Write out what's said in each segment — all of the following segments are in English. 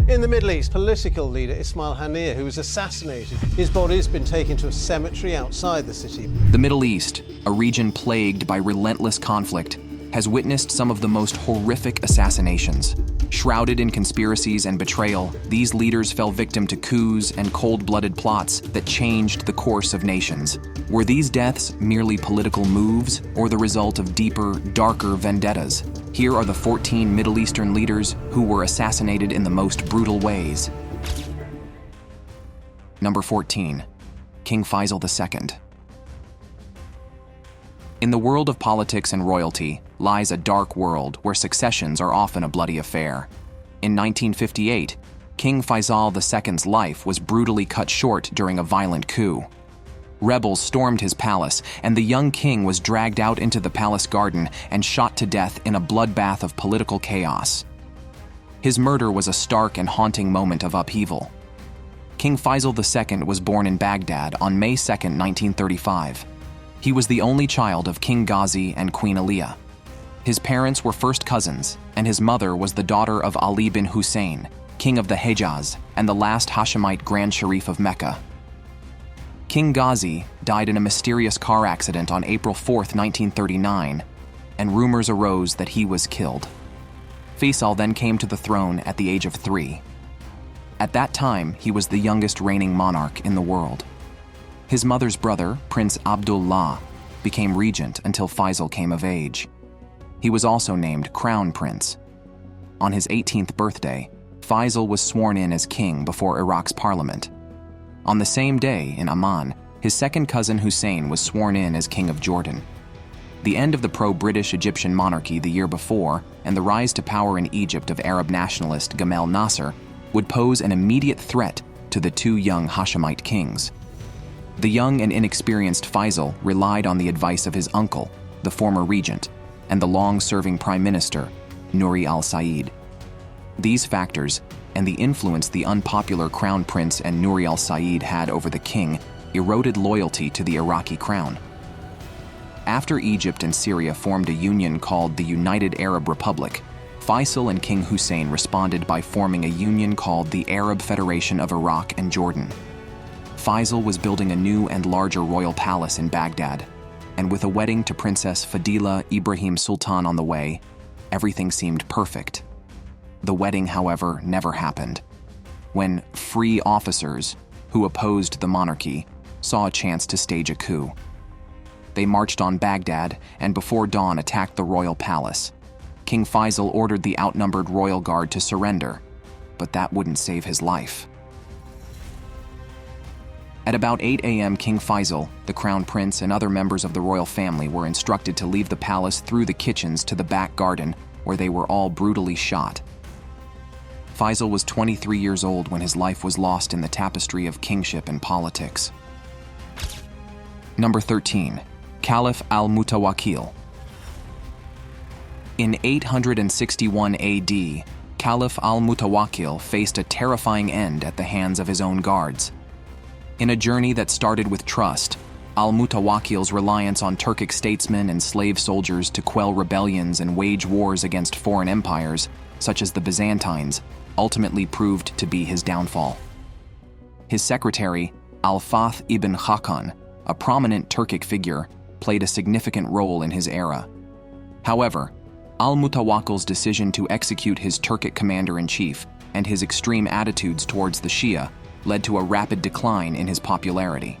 In the Middle East, political leader Ismail Haniyeh, who was assassinated, his body has been taken to a cemetery outside the city. The Middle East, a region plagued by relentless conflict, has witnessed some of the most horrific assassinations. Shrouded in conspiracies and betrayal, these leaders fell victim to coups and cold-blooded plots that changed the course of nations. Were these deaths merely political moves or the result of deeper, darker vendettas? Here are the 14 Middle Eastern leaders who were assassinated in the most brutal ways. Number 14. King Faisal II. In the world of politics and royalty lies a dark world where successions are often a bloody affair. In 1958, King Faisal II's life was brutally cut short during a violent coup. Rebels stormed his palace, and the young king was dragged out into the palace garden and shot to death in a bloodbath of political chaos. His murder was a stark and haunting moment of upheaval. King Faisal II was born in Baghdad on May 2, 1935. He was the only child of King Ghazi and Queen Aliyah. His parents were first cousins, and his mother was the daughter of Ali bin Hussein, king of the Hejaz and the last Hashemite Grand Sharif of Mecca. King Ghazi died in a mysterious car accident on April 4, 1939, and rumors arose that he was killed. Faisal then came to the throne at the age of 3. At that time, he was the youngest reigning monarch in the world. His mother's brother, Prince Abdullah, became regent until Faisal came of age. He was also named Crown Prince. On his 18th birthday, Faisal was sworn in as king before Iraq's parliament. On the same day, in Amman, his second cousin Hussein was sworn in as king of Jordan. The end of the pro-British Egyptian monarchy the year before and the rise to power in Egypt of Arab nationalist Gamal Nasser would pose an immediate threat to the two young Hashemite kings. The young and inexperienced Faisal relied on the advice of his uncle, the former regent, and the long-serving prime minister, Nouri al-Said. These factors, and the influence the unpopular crown prince and Nouri al-Said had over the king, eroded loyalty to the Iraqi crown. After Egypt and Syria formed a union called the United Arab Republic, Faisal and King Hussein responded by forming a union called the Arab Federation of Iraq and Jordan. Faisal was building a new and larger royal palace in Baghdad, and with a wedding to Princess Fadila Ibrahim Sultan on the way, everything seemed perfect. The wedding, however, never happened, when free officers, who opposed the monarchy, saw a chance to stage a coup. They marched on Baghdad and before dawn attacked the royal palace. King Faisal ordered the outnumbered royal guard to surrender, but that wouldn't save his life. At about 8 a.m., King Faisal, the crown prince, and other members of the royal family were instructed to leave the palace through the kitchens to the back garden, where they were all brutally shot. Faisal was 23 years old when his life was lost in the tapestry of kingship and politics. Number 13. Caliph AlMutawakil. In 861 AD, Caliph AlMutawakil faced a terrifying end at the hands of his own guards. In a journey that started with trust, AlMutawakil's reliance on Turkic statesmen and slave soldiers to quell rebellions and wage wars against foreign empires, such as the Byzantines, ultimately proved to be his downfall. His secretary, Al-Fath ibn Hakan, a prominent Turkic figure, played a significant role in his era. However, AlMutawakil's decision to execute his Turkic commander-in-chief and his extreme attitudes towards the Shia led to a rapid decline in his popularity.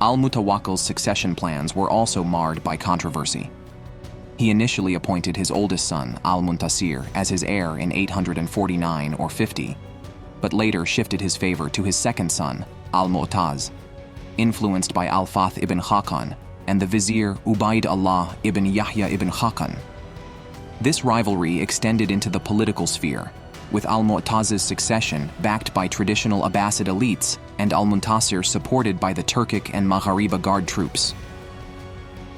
AlMutawakil's succession plans were also marred by controversy. He initially appointed his oldest son, al-Muntasir, as his heir in 849 or 50, but later shifted his favor to his second son, al-Mu'taz, influenced by Al-Fath ibn Hakan and the vizier Ubayd Allah ibn Yahya ibn Hakan. This rivalry extended into the political sphere, with al-Mu'taz's succession backed by traditional Abbasid elites and al-Muntasir supported by the Turkic and Maghariba Guard troops.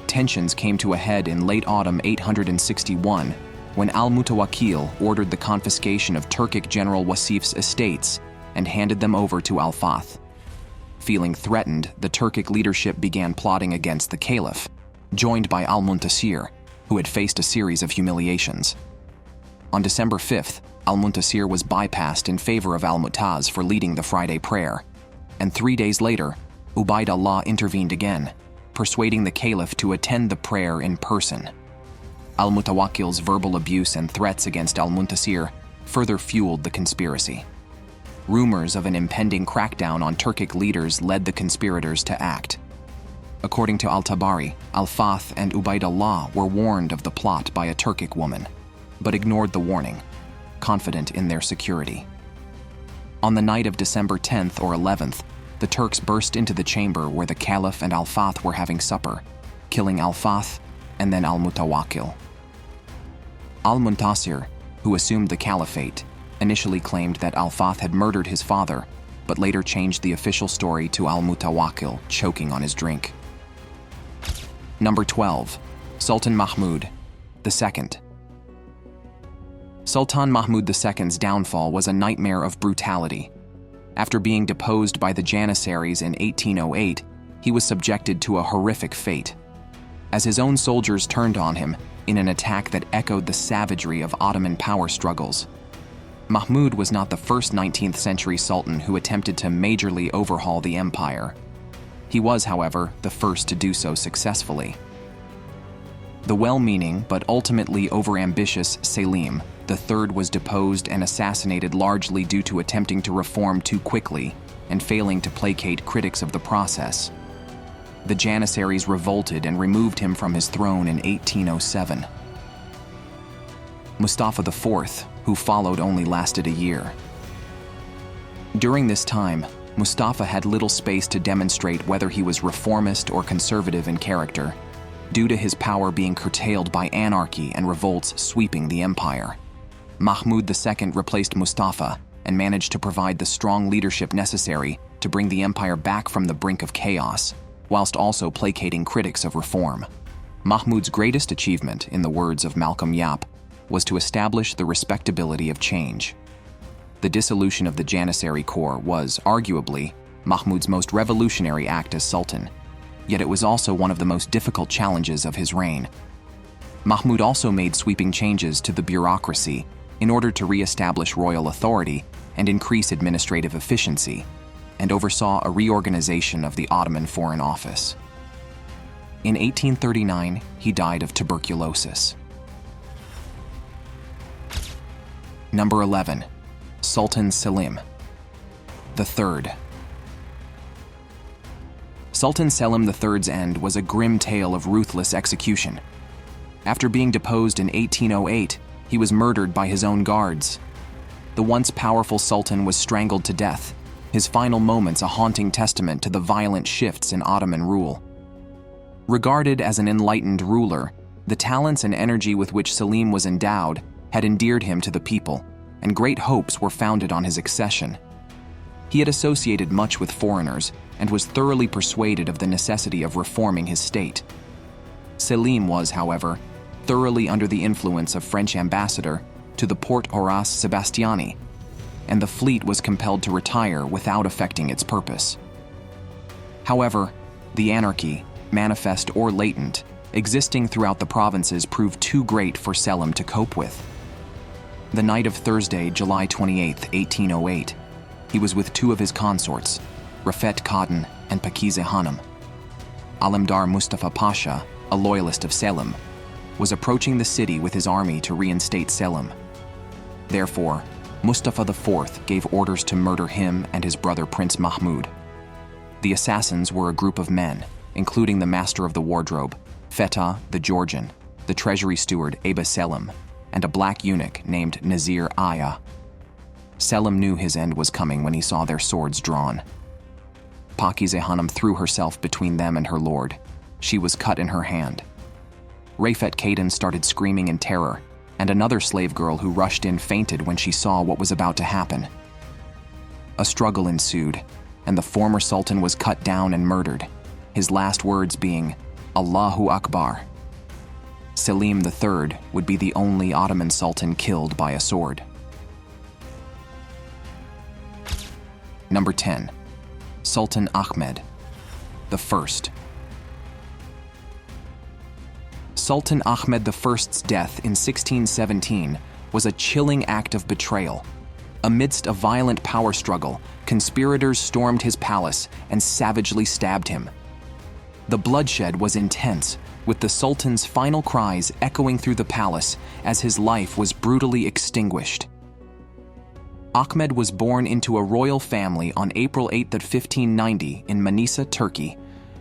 Tensions came to a head in late autumn 861 when al-Mutawakil ordered the confiscation of Turkic General Wasif's estates and handed them over to Al-Fath. Feeling threatened, the Turkic leadership began plotting against the caliph, joined by al-Muntasir, who had faced a series of humiliations. On December 5th, Al-Muntasir was bypassed in favor of al-Mu'taz for leading the Friday prayer, and 3 days later, Ubaydullah intervened again, persuading the caliph to attend the prayer in person. Al-Mutawakil's verbal abuse and threats against al-Muntasir further fueled the conspiracy. Rumors of an impending crackdown on Turkic leaders led the conspirators to act. According to al-Tabari, al-Fath and Ubaydullah were warned of the plot by a Turkic woman, but ignored the warning, confident in their security. On the night of December 10th or 11th, the Turks burst into the chamber where the Caliph and al-Fath were having supper, killing al-Fath and then al-Mutawakil. Al-Muntasir, who assumed the caliphate, initially claimed that al-Fath had murdered his father, but later changed the official story to al-Mutawakil choking on his drink. Number 12. Sultan Mahmud II. Sultan Mahmud II's downfall was a nightmare of brutality. After being deposed by the Janissaries in 1808, he was subjected to a horrific fate. As his own soldiers turned on him in an attack that echoed the savagery of Ottoman power struggles. Mahmud was not the first 19th century sultan who attempted to majorly overhaul the empire. He was, however, the first to do so successfully. The well-meaning but ultimately overambitious Salim III was deposed and assassinated largely due to attempting to reform too quickly and failing to placate critics of the process. The Janissaries revolted and removed him from his throne in 1807. Mustafa IV, who followed, only lasted a year. During this time, Mustafa had little space to demonstrate whether he was reformist or conservative in character, due to his power being curtailed by anarchy and revolts sweeping the empire. Mahmud II replaced Mustafa and managed to provide the strong leadership necessary to bring the empire back from the brink of chaos, whilst also placating critics of reform. Mahmud's greatest achievement, in the words of Malcolm Yap, was to establish the respectability of change. The dissolution of the Janissary Corps was, arguably, Mahmud's most revolutionary act as sultan, yet it was also one of the most difficult challenges of his reign. Mahmud also made sweeping changes to the bureaucracy in order to re-establish royal authority and increase administrative efficiency, and oversaw a reorganization of the Ottoman Foreign Office. In 1839, he died of tuberculosis. Number 11. Sultan Salim III. Sultan Selim III's end was a grim tale of ruthless execution. After being deposed in 1808, he was murdered by his own guards. The once powerful sultan was strangled to death, his final moments a haunting testament to the violent shifts in Ottoman rule. Regarded as an enlightened ruler, the talents and energy with which Salim was endowed had endeared him to the people, and great hopes were founded on his accession. He had associated much with foreigners and was thoroughly persuaded of the necessity of reforming his state. Salim was, however, thoroughly under the influence of French ambassador to the Porte Horace Sebastiani, and the fleet was compelled to retire without affecting its purpose. However, the anarchy, manifest or latent, existing throughout the provinces proved too great for Selim to cope with. The night of Thursday, July 28, 1808, he was with two of his consorts, Rafet Khadan and Pakize Hanım. Alemdar Mustafa Pasha, a loyalist of Selim, was approaching the city with his army to reinstate Selim. Therefore, Mustafa IV gave orders to murder him and his brother Prince Mahmud. The assassins were a group of men, including the master of the wardrobe, Feta the Georgian, the treasury steward Aba Selim, and a black eunuch named Nazir Aya. Selim knew his end was coming when he saw their swords drawn. Pakize Hanım threw herself between them and her lord. She was cut in her hand. Rafet Khadan started screaming in terror, and another slave girl who rushed in fainted when she saw what was about to happen. A struggle ensued, and the former sultan was cut down and murdered, his last words being, "Allahu Akbar." Salim III would be the only Ottoman sultan killed by a sword. Number 10. Sultan Ahmed I. Sultan Ahmed I's death in 1617 was a chilling act of betrayal. Amidst a violent power struggle, conspirators stormed his palace and savagely stabbed him. The bloodshed was intense, with the Sultan's final cries echoing through the palace as his life was brutally extinguished. Ahmed was born into a royal family on April 8, 1590 in Manisa, Turkey,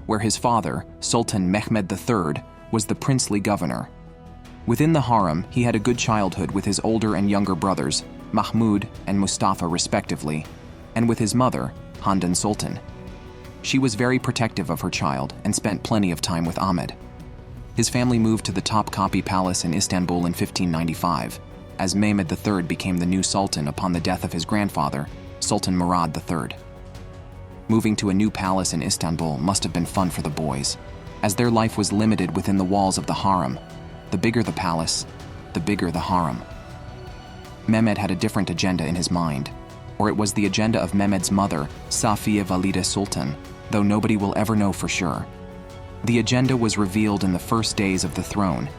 where his father, Sultan Mehmed III, was the princely governor. Within the harem, he had a good childhood with his older and younger brothers, Mahmud and Mustafa respectively, and with his mother, Handan Sultan. She was very protective of her child and spent plenty of time with Ahmed. His family moved to the Topkapi Palace in Istanbul in 1595, as Mehmed III became the new sultan upon the death of his grandfather, Sultan Murad III. Moving to a new palace in Istanbul must have been fun for the boys, as their life was limited within the walls of the harem. The bigger the palace, the bigger the harem. Mehmed had a different agenda in his mind, or it was the agenda of Mehmed's mother, Safiye Valide Sultan, though nobody will ever know for sure. The agenda was revealed in the first days of the throne.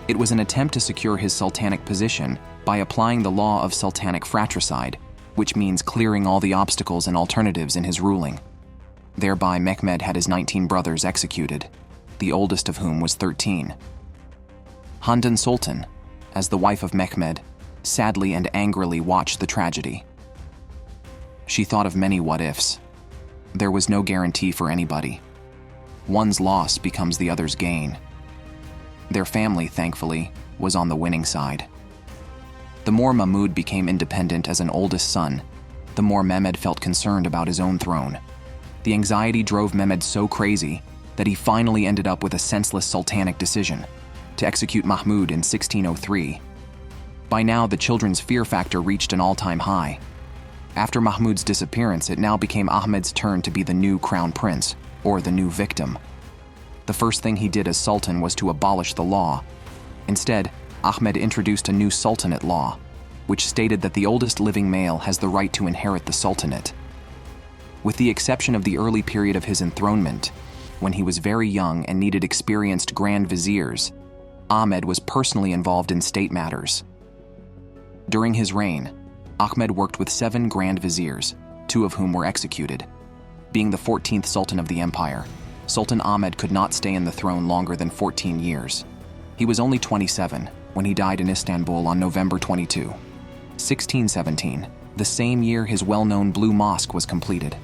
It was an attempt to secure his sultanic position by applying the law of sultanic fratricide, which means clearing all the obstacles and alternatives in his ruling. Thereby, Mehmed had his 19 brothers executed, the oldest of whom was 13. Handan Sultan, as the wife of Mehmed, sadly and angrily watched the tragedy. She thought of many what-ifs. There was no guarantee for anybody. One's loss becomes the other's gain. Their family, thankfully, was on the winning side. The more Mahmud became independent as an oldest son, the more Mehmed felt concerned about his own throne. The anxiety drove Mehmed so crazy that he finally ended up with a senseless sultanic decision to execute Mahmud in 1603. By now, the children's fear factor reached an all-time high. After Mahmud's disappearance, it now became Ahmed's turn to be the new crown prince, or the new victim. The first thing he did as sultan was to abolish the law. Instead, Ahmed introduced a new sultanate law, which stated that the oldest living male has the right to inherit the sultanate. With the exception of the early period of his enthronement, when he was very young and needed experienced grand viziers, Ahmed was personally involved in state matters. During his reign, Ahmed worked with 7 grand viziers, 2 of whom were executed. Being the 14th sultan of the empire, Sultan Ahmed could not stay in the throne longer than 14 years. He was only 27 when he died in Istanbul on November 22, 1617, the same year his well-known Blue Mosque was completed.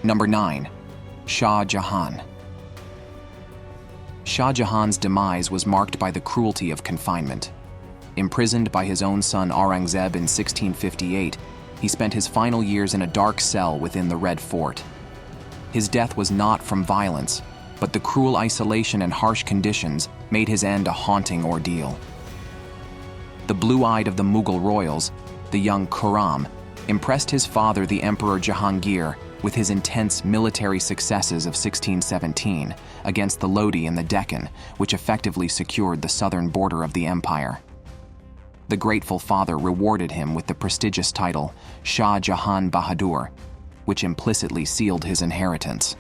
Number 9. Shah Jahan. Shah Jahan's demise was marked by the cruelty of confinement. Imprisoned by his own son Aurangzeb in 1658, he spent his final years in a dark cell within the Red Fort. His death was not from violence, but the cruel isolation and harsh conditions made his end a haunting ordeal. The blue-eyed of the Mughal royals, the young Khurram, impressed his father, the Emperor Jahangir, with his intense military successes of 1617 against the Lodi in the Deccan, which effectively secured the southern border of the empire. The grateful father rewarded him with the prestigious title Shah Jahan Bahadur, which implicitly sealed his inheritance.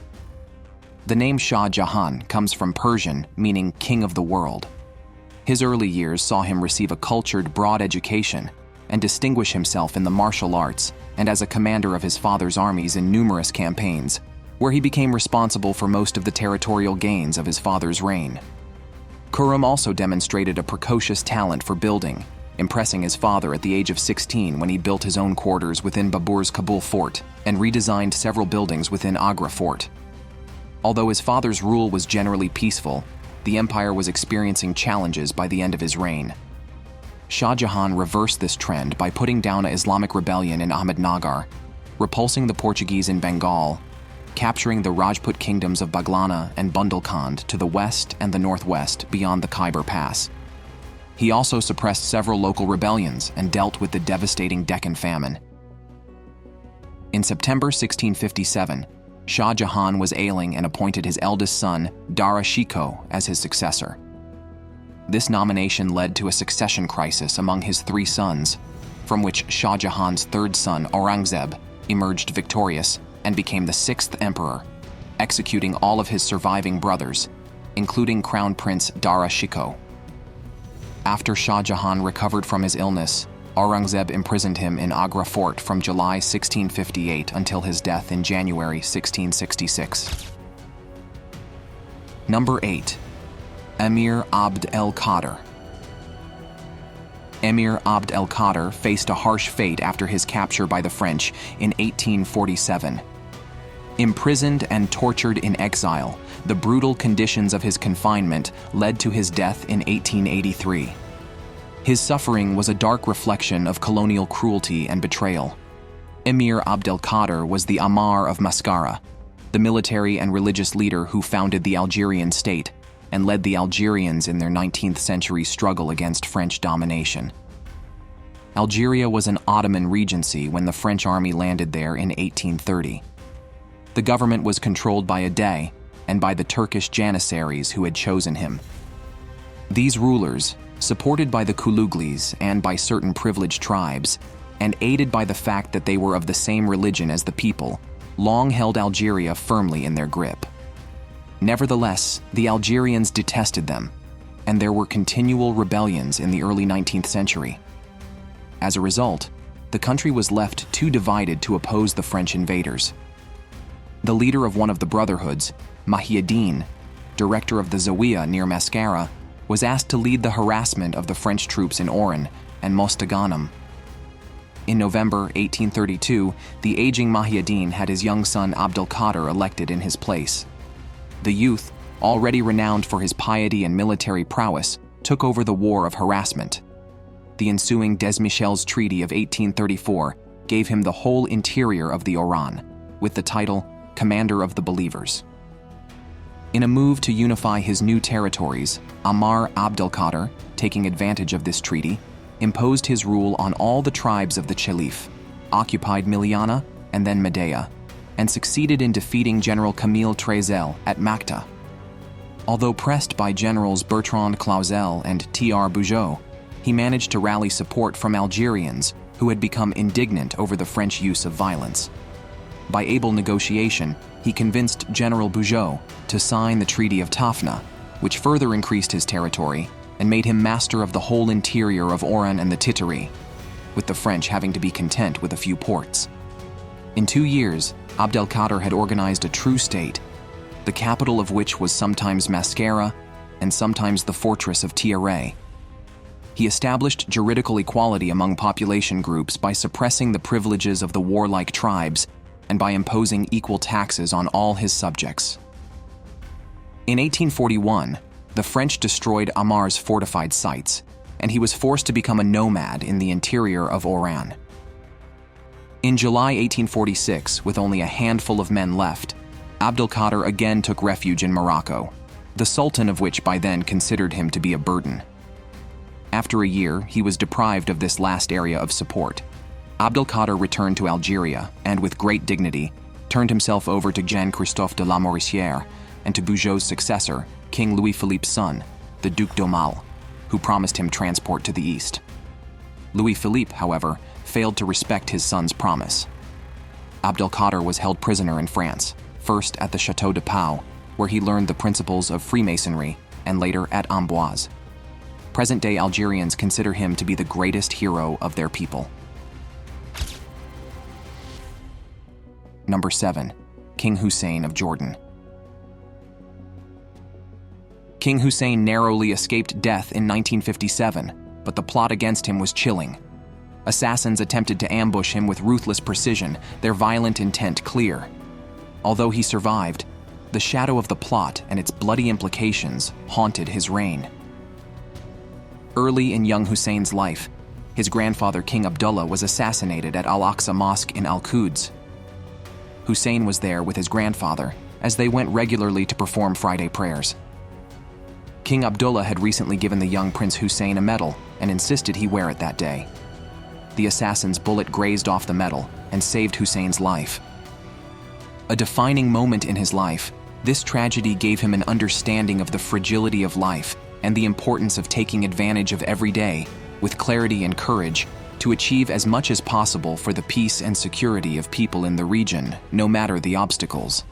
The name Shah Jahan comes from Persian, meaning king of the world. His early years saw him receive a cultured, broad education and distinguish himself in the martial arts and as a commander of his father's armies in numerous campaigns, where he became responsible for most of the territorial gains of his father's reign. Khurram also demonstrated a precocious talent for building, impressing his father at the age of 16 when he built his own quarters within Babur's Kabul fort and redesigned several buildings within Agra fort. Although his father's rule was generally peaceful, the empire was experiencing challenges by the end of his reign. Shah Jahan reversed this trend by putting down an Islamic rebellion in Ahmednagar, repulsing the Portuguese in Bengal, capturing the Rajput kingdoms of Baglana and Bundelkhand to the west and the northwest beyond the Khyber Pass. He also suppressed several local rebellions and dealt with the devastating Deccan famine. In September 1657, Shah Jahan was ailing and appointed his eldest son, Dara Shikoh, as his successor. This nomination led to a succession crisis among his 3 sons, from which Shah Jahan's 3rd son, Aurangzeb, emerged victorious and became the 6th emperor, executing all of his surviving brothers, including Crown Prince Dara Shikoh. After Shah Jahan recovered from his illness, Aurangzeb imprisoned him in Agra fort from July 1658 until his death in January 1666. Number 8. Amir Abdulkader. Amir Abdulkader faced a harsh fate after his capture by the French in 1847. Imprisoned and tortured in exile, the brutal conditions of his confinement led to his death in 1883. His suffering was a dark reflection of colonial cruelty and betrayal. Amir Abdulkader was the Amar of Mascara, the military and religious leader who founded the Algerian state and led the Algerians in their 19th century struggle against French domination. Algeria was an Ottoman regency when the French army landed there in 1830. The government was controlled by a Dey and by the Turkish Janissaries who had chosen him. These rulers, supported by the Kuluglis and by certain privileged tribes, and aided by the fact that they were of the same religion as the people, long held Algeria firmly in their grip. Nevertheless, the Algerians detested them, and there were continual rebellions in the early 19th century. As a result, the country was left too divided to oppose the French invaders. The leader of one of the brotherhoods, Mahieddine, director of the Zawiya near Mascara, was asked to lead the harassment of the French troops in Oran and Mostaganem. In November 1832, the aging Mahieddine had his young son Abdulkader elected in his place. The youth, already renowned for his piety and military prowess, took over the war of harassment. The ensuing Des Michels Treaty of 1834 gave him the whole interior of the Oran, with the title Commander of the Believers. In a move to unify his new territories, Amir Abdulkader, taking advantage of this treaty, imposed his rule on all the tribes of the Chelif, occupied Miliana and then Medea, and succeeded in defeating General Camille Trezel at Makta. Although pressed by Generals Bertrand Clausel and T.R. Bugeaud, he managed to rally support from Algerians who had become indignant over the French use of violence. By able negotiation, he convinced General Bugeaud to sign the Treaty of Tafna, which further increased his territory and made him master of the whole interior of Oran and the Titteri, with the French having to be content with a few ports. In 2 years, Abdulkader had organized a true state, the capital of which was sometimes Mascara and sometimes the fortress of Tiare. He established juridical equality among population groups by suppressing the privileges of the warlike tribes and by imposing equal taxes on all his subjects. In 1841, the French destroyed Amar's fortified sites, and he was forced to become a nomad in the interior of Oran. In July 1846, with only a handful of men left, Abdulkader again took refuge in Morocco, the Sultan of which by then considered him to be a burden. After a year, he was deprived of this last area of support. Abdulkader returned to Algeria and, with great dignity, turned himself over to Jean-Christophe de la Mauricière and to Bugeaud's successor, King Louis-Philippe's son, the Duc d'Aumale, who promised him transport to the east. Louis-Philippe, however, failed to respect his son's promise. Abdulkader was held prisoner in France, first at the Château de Pau, where he learned the principles of Freemasonry, and later at Amboise. Present-day Algerians consider him to be the greatest hero of their people. Number 7. King Hussein of Jordan. King Hussein narrowly escaped death in 1957, but the plot against him was chilling. Assassins attempted to ambush him with ruthless precision, their violent intent clear. Although he survived, the shadow of the plot and its bloody implications haunted his reign. Early in young Hussein's life, his grandfather King Abdullah was assassinated at Al-Aqsa Mosque in Al-Quds. Hussein was there with his grandfather as they went regularly to perform Friday prayers. King Abdullah had recently given the young Prince Hussein a medal and insisted he wear it that day. The assassin's bullet grazed off the medal and saved Hussein's life. A defining moment in his life, this tragedy gave him an understanding of the fragility of life and the importance of taking advantage of every day, with clarity and courage, to achieve as much as possible for the peace and security of people in the region, no matter the obstacles.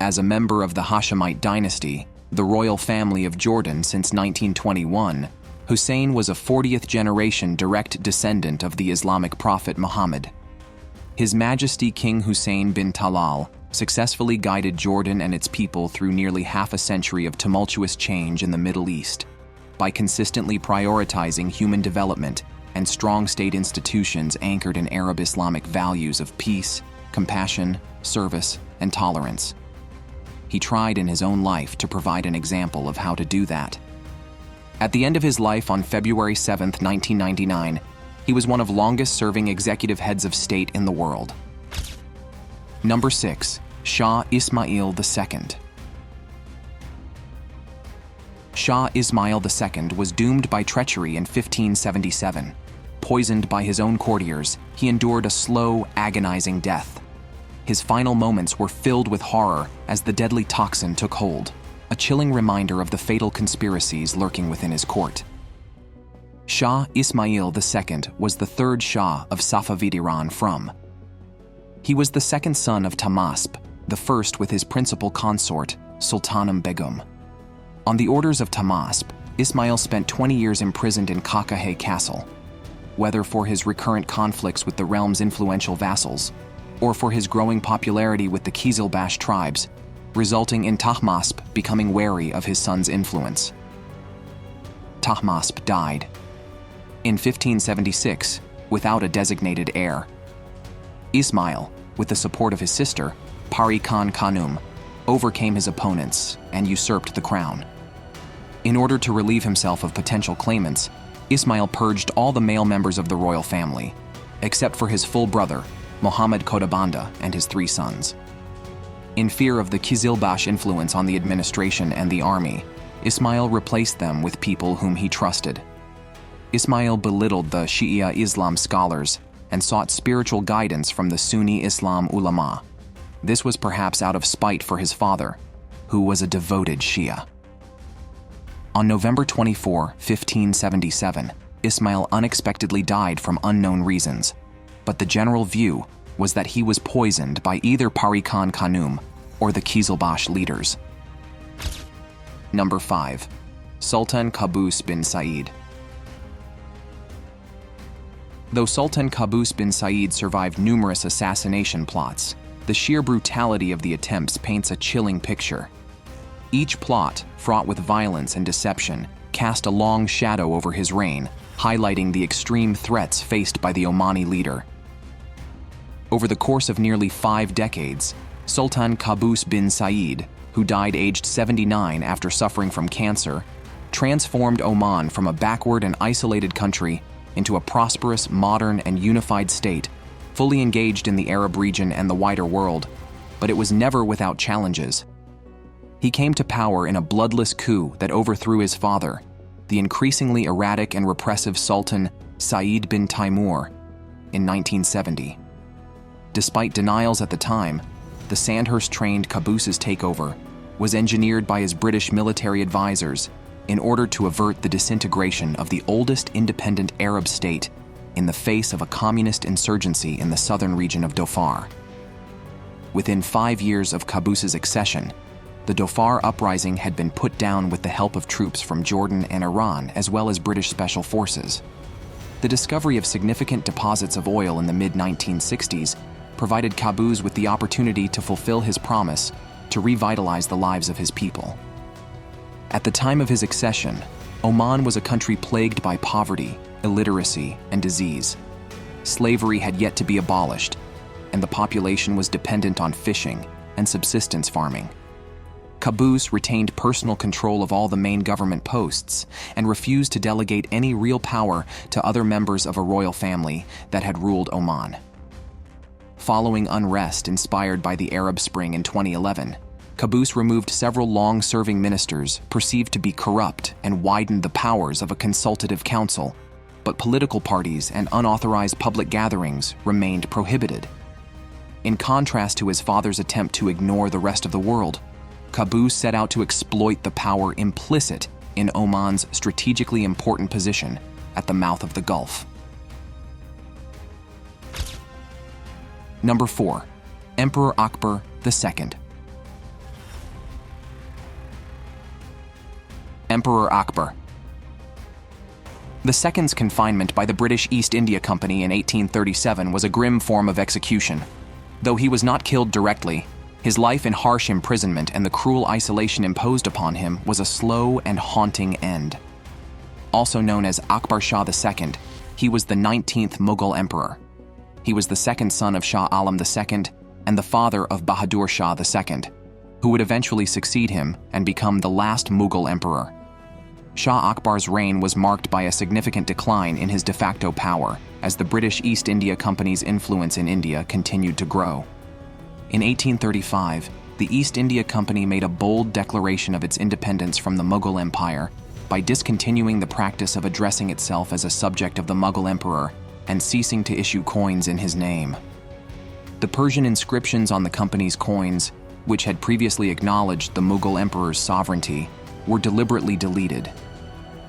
As a member of the Hashemite dynasty, the royal family of Jordan since 1921, Hussein was a 40th-generation direct descendant of the Islamic prophet Muhammad. His Majesty King Hussein bin Talal successfully guided Jordan and its people through nearly half a century of tumultuous change in the Middle East by consistently prioritizing human development and strong state institutions anchored in Arab Islamic values of peace, compassion, service, and tolerance. He tried in his own life to provide an example of how to do that. At the end of his life on February 7, 1999, he was one of the longest-serving executive heads of state in the world. Number 6. Shah Ismael II. Shah Ismael II was doomed by treachery in 1577. Poisoned by his own courtiers, he endured a slow, agonizing death. His final moments were filled with horror as the deadly toxin took hold, a chilling reminder of the fatal conspiracies lurking within his court. Shah Ismael II was the third Shah of Safavid Iran from. He was the second son of Tahmasp, the first with his principal consort, Sultanum Begum. On the orders of Tahmasp, Ismail spent 20 years imprisoned in Kakahay Castle. Whether for his recurrent conflicts with the realm's influential vassals, or for his growing popularity with the Kizilbash tribes, resulting in Tahmasp becoming wary of his son's influence. Tahmasp died in 1576 without a designated heir. Ismail, with the support of his sister, Pari Khan Khanum, overcame his opponents and usurped the crown. In order to relieve himself of potential claimants, Ismail purged all the male members of the royal family, except for his full brother, Muhammad Kodabanda, and his 3 sons. In fear of the Kizilbash influence on the administration and the army, Ismail replaced them with people whom he trusted. Ismail belittled the Shia Islam scholars and sought spiritual guidance from the Sunni Islam ulama. This was perhaps out of spite for his father, who was a devoted Shia. On November 24, 1577, Ismail unexpectedly died from unknown reasons, but the general view was that he was poisoned by either Pari Khan Khanum or the Kizilbash leaders. Number 5. Sultan Kaboos bin Said. Though Sultan Kaboos bin Said survived numerous assassination plots, the sheer brutality of the attempts paints a chilling picture. Each plot, fraught with violence and deception, cast a long shadow over his reign, highlighting the extreme threats faced by the Omani leader. Over the course of nearly 5 decades, Sultan Kaboos bin Said, who died aged 79 after suffering from cancer, transformed Oman from a backward and isolated country into a prosperous, modern, and unified state, fully engaged in the Arab region and the wider world, but it was never without challenges. He came to power in a bloodless coup that overthrew his father, the increasingly erratic and repressive Sultan Said bin Taimur, in 1970. Despite denials at the time, the Sandhurst-trained Kaboos's takeover was engineered by his British military advisors in order to avert the disintegration of the oldest independent Arab state in the face of a communist insurgency in the southern region of Dhofar. Within 5 years of Kaboos's accession, the Dhofar uprising had been put down with the help of troops from Jordan and Iran, as well as British special forces. The discovery of significant deposits of oil in the mid-1960s provided Kaboos with the opportunity to fulfill his promise to revitalize the lives of his people. At the time of his accession, Oman was a country plagued by poverty, illiteracy, and disease. Slavery had yet to be abolished, and the population was dependent on fishing and subsistence farming. Kaboos retained personal control of all the main government posts and refused to delegate any real power to other members of a royal family that had ruled Oman. Following unrest inspired by the Arab Spring in 2011, Kaboos removed several long-serving ministers perceived to be corrupt and widened the powers of a consultative council, but political parties and unauthorized public gatherings remained prohibited. In contrast to his father's attempt to ignore the rest of the world, Kaboos set out to exploit the power implicit in Oman's strategically important position at the mouth of the Gulf. Number 4. Emperor Akbar II. Emperor Akbar. The second's confinement by the British East India Company in 1837 was a grim form of execution. Though he was not killed directly, his life in harsh imprisonment and the cruel isolation imposed upon him was a slow and haunting end. Also known as Akbar Shah II, he was the 19th Mughal emperor. He was the second son of Shah Alam II and the father of Bahadur Shah II, who would eventually succeed him and become the last Mughal emperor. Shah Akbar's reign was marked by a significant decline in his de facto power as the British East India Company's influence in India continued to grow. In 1835, the East India Company made a bold declaration of its independence from the Mughal Empire by discontinuing the practice of addressing itself as a subject of the Mughal emperor and ceasing to issue coins in his name. The Persian inscriptions on the company's coins, which had previously acknowledged the Mughal emperor's sovereignty, were deliberately deleted.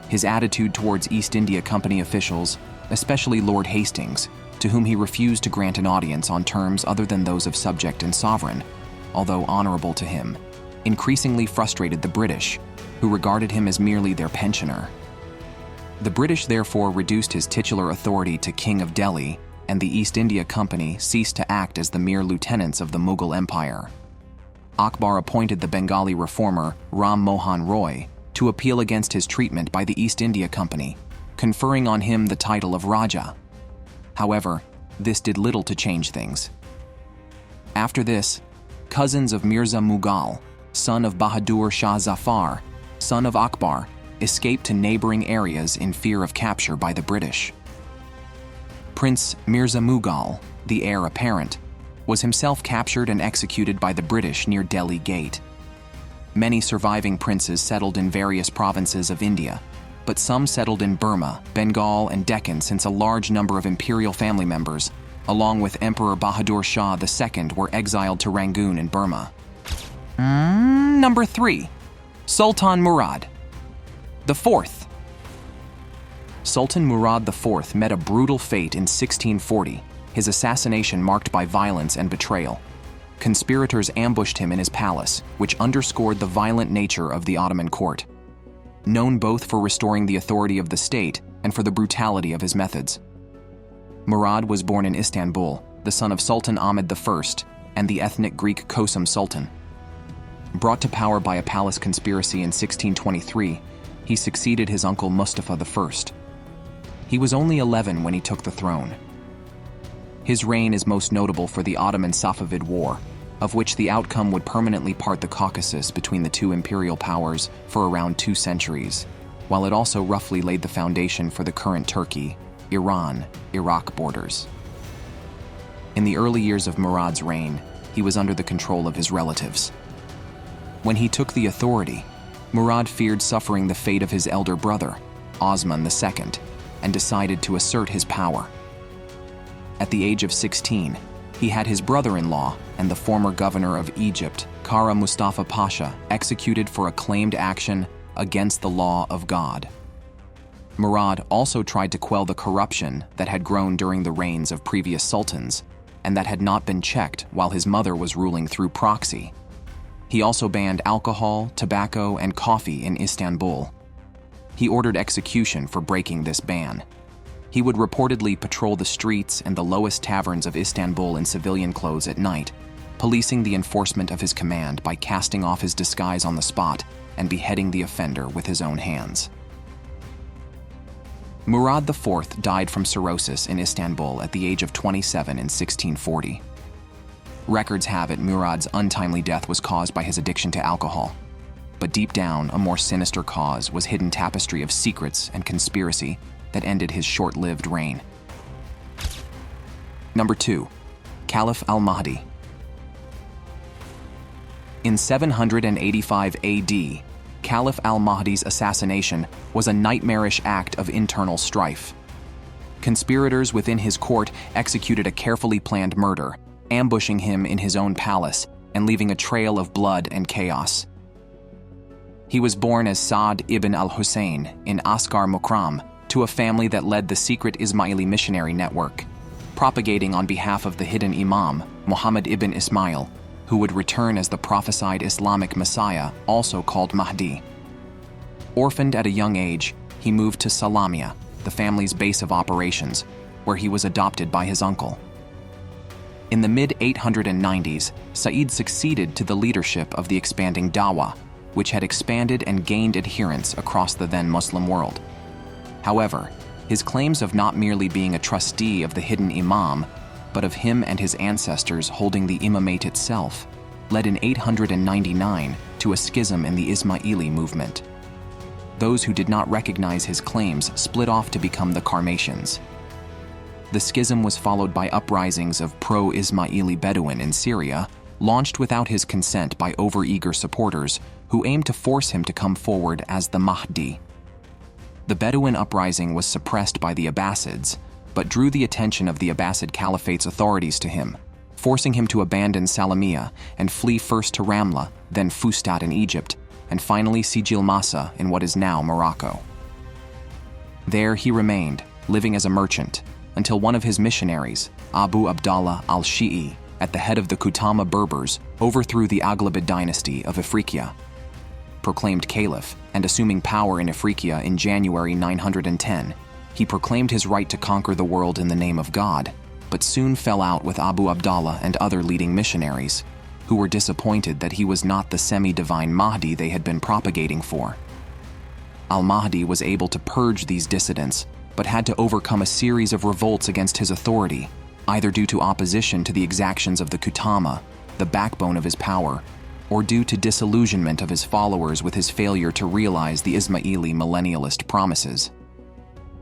His attitude towards East India Company officials, especially Lord Hastings, to whom he refused to grant an audience on terms other than those of subject and sovereign, although honorable to him, increasingly frustrated the British, who regarded him as merely their pensioner. The British therefore reduced his titular authority to King of Delhi, and the East India Company ceased to act as the mere lieutenants of the Mughal Empire. Akbar appointed the Bengali reformer Ram Mohan Roy to appeal against his treatment by the East India Company, conferring on him the title of Raja. However, this did little to change things. After this, cousins of Mirza Mughal, son of Bahadur Shah Zafar, son of Akbar, escaped to neighboring areas in fear of capture by the British. Prince Mirza Mughal, the heir apparent, was himself captured and executed by the British near Delhi Gate. Many surviving princes settled in various provinces of India, but some settled in Burma, Bengal, and Deccan since a large number of imperial family members, along with Emperor Bahadur Shah II, were exiled to Rangoon in Burma. Number 3. Sultan Murad IV. Sultan Murad IV met a brutal fate in 1640, his assassination marked by violence and betrayal. Conspirators ambushed him in his palace, which underscored the violent nature of the Ottoman court. Known both for restoring the authority of the state and for the brutality of his methods. Murad was born in Istanbul, the son of Sultan Ahmed I and the ethnic Greek Kosum Sultan. Brought to power by a palace conspiracy in 1623, he succeeded his uncle Mustafa I. He was only 11 when he took the throne. His reign is most notable for the Ottoman-Safavid War, of which the outcome would permanently part the Caucasus between the two imperial powers for around 2 centuries, while it also roughly laid the foundation for the current Turkey, Iran, Iraq borders. In the early years of Murad's reign, he was under the control of his relatives. When he took the authority, Murad feared suffering the fate of his elder brother, Osman II, and decided to assert his power. At the age of 16, he had his brother-in-law and the former governor of Egypt, Kara Mustafa Pasha, executed for a claimed action against the law of God. Murad also tried to quell the corruption that had grown during the reigns of previous sultans and that had not been checked while his mother was ruling through proxy. He also banned alcohol, tobacco, and coffee in Istanbul. He ordered execution for breaking this ban. He would reportedly patrol the streets and the lowest taverns of Istanbul in civilian clothes at night, policing the enforcement of his command by casting off his disguise on the spot and beheading the offender with his own hands. Murad IV died from cirrhosis in Istanbul at the age of 27 in 1640. Records have it Murad's untimely death was caused by his addiction to alcohol, but deep down, a more sinister cause was hidden tapestry of secrets and conspiracy that ended his short-lived reign. Number 2. Caliph al-Mahdi. In 785 AD, Caliph al-Mahdi's assassination was a nightmarish act of internal strife. Conspirators within his court executed a carefully planned murder, ambushing him in his own palace and leaving a trail of blood and chaos. He was born as Saad ibn al-Hussein in Askar Mukram to a family that led the secret Ismaili missionary network, propagating on behalf of the hidden Imam, Muhammad ibn Ismail, who would return as the prophesied Islamic Messiah, also called Mahdi. Orphaned at a young age, he moved to Salamia, the family's base of operations, where he was adopted by his uncle. In the mid-890s, Sa'id succeeded to the leadership of the expanding Dawa, which had expanded and gained adherents across the then Muslim world. However, his claims of not merely being a trustee of the hidden imam, but of him and his ancestors holding the imamate itself, led in 899 to a schism in the Ismaili movement. Those who did not recognize his claims split off to become the Karmatians. The schism was followed by uprisings of pro-Ismaili Bedouin in Syria, launched without his consent by overeager supporters who aimed to force him to come forward as the Mahdi. The Bedouin uprising was suppressed by the Abbasids, but drew the attention of the Abbasid Caliphate's authorities to him, forcing him to abandon Salamiyya and flee first to Ramla, then Fustat in Egypt, and finally Sijil Massa in what is now Morocco. There he remained, living as a merchant, until one of his missionaries, Abu Abdallah al-Shi'i, at the head of the Kutama Berbers, overthrew the Aghlabid dynasty of Ifriqiya. Proclaimed caliph and assuming power in Ifriqiya in January 910, he proclaimed his right to conquer the world in the name of God, but soon fell out with Abu Abdallah and other leading missionaries, who were disappointed that he was not the semi-divine Mahdi they had been propagating for. Al-Mahdi was able to purge these dissidents, but had to overcome a series of revolts against his authority, either due to opposition to the exactions of the Kutama, the backbone of his power, or due to disillusionment of his followers with his failure to realize the Ismaili millennialist promises.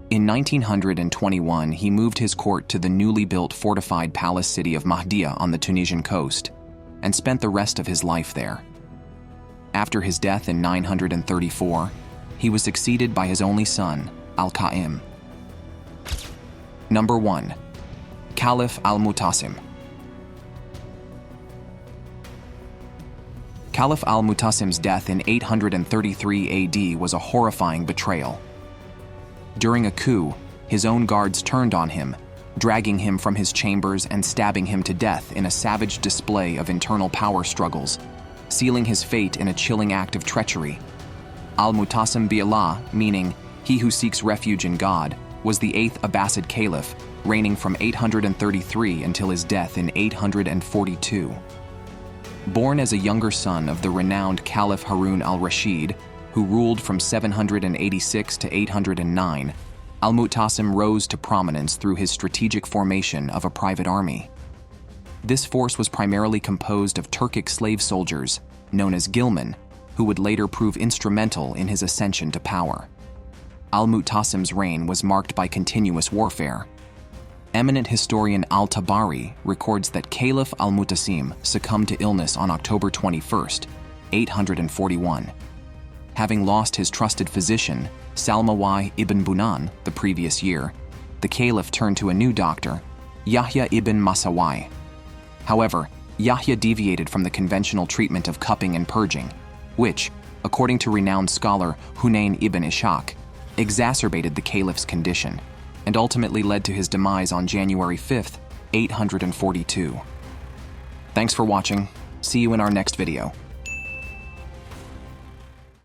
In 1921, he moved his court to the newly built fortified palace city of Mahdia on the Tunisian coast, and spent the rest of his life there. After his death in 934, he was succeeded by his only son, Al-Qa'im. Number 1. Caliph al-Mutasim. Caliph al-Mutasim's death in 833 AD was a horrifying betrayal. During a coup, his own guards turned on him, dragging him from his chambers and stabbing him to death in a savage display of internal power struggles, sealing his fate in a chilling act of treachery. Al-Mutasim bi Allah, meaning he who seeks refuge in God, was the 8th Abbasid Caliph, reigning from 833 until his death in 842. Born as a younger son of the renowned Caliph Harun al-Rashid, who ruled from 786 to 809, al-Mutasim rose to prominence through his strategic formation of a private army. This force was primarily composed of Turkic slave soldiers, known as Ghilman, who would later prove instrumental in his ascension to power. Al-Mutasim's reign was marked by continuous warfare. Eminent historian al-Tabari records that Caliph al-Mutasim succumbed to illness on October 21, 841. Having lost his trusted physician, Salmawai ibn Bunan, the previous year, the caliph turned to a new doctor, Yahya ibn Masawai. However, Yahya deviated from the conventional treatment of cupping and purging, which, according to renowned scholar Hunayn ibn Ishaq, exacerbated the caliph's condition and ultimately led to his demise on January 5, 842. Thanks for watching. See you in our next video.